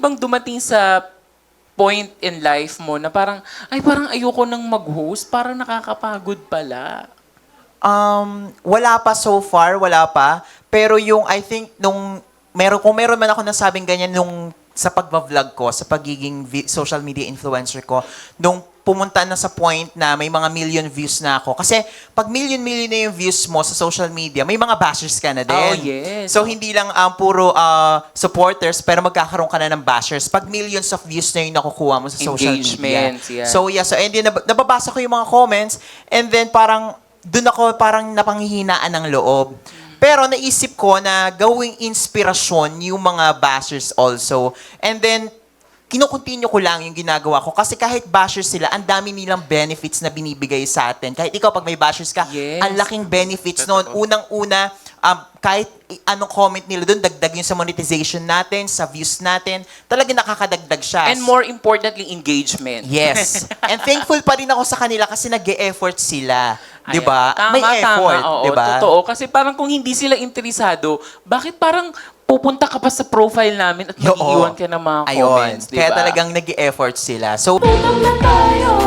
bang dumating sa point in life mo na parang, ay parang ayoko nang mag-host, parang nakakapagod pala? Wala pa so far, wala pa. Pero yung, I think, kung meron man ako nasabing ganyan nung sa pagbablog ko, sa pagiging social media influencer ko, nung pumunta na sa point na may mga million views na ako. Kasi pag million na yung views mo sa social media, may mga bashers ka na din. Oh, yes. So hindi lang puro supporters, pero magkakaroon ka na ng bashers. Pag millions of views na yung nakukuha mo sa social media. Engagements, yeah. So yeah, so and then nababasa ko yung mga comments, and then parang doon ako parang napanghihinaan ng loob. Pero naisip ko na gawing inspirasyon yung mga bashers also. And then, kinukontinue ko lang yung ginagawa ko. Kasi kahit bashers sila, ang dami nilang benefits na binibigay sa atin. Kahit ikaw, pag may bashers ka, Yes. ang laking benefits noon. Unang-una, kahit anong comment nila doon, dagdag yun sa monetization natin, sa views natin. Talagang nakakadagdag siya. And more importantly, engagement. Yes. And thankful pa rin ako sa kanila kasi nag-e-effort sila. 'Di ba? Ayan. May Tama, effort, tama. Oo, 'di ba? totoo. Kasi parang kung hindi sila interesado, bakit parang pupunta ka pa sa profile namin at mag-iiwan ka ng mga Ayun. comments, di ba? Kaya talagang nag-e-effort sila. So, Utang na tayo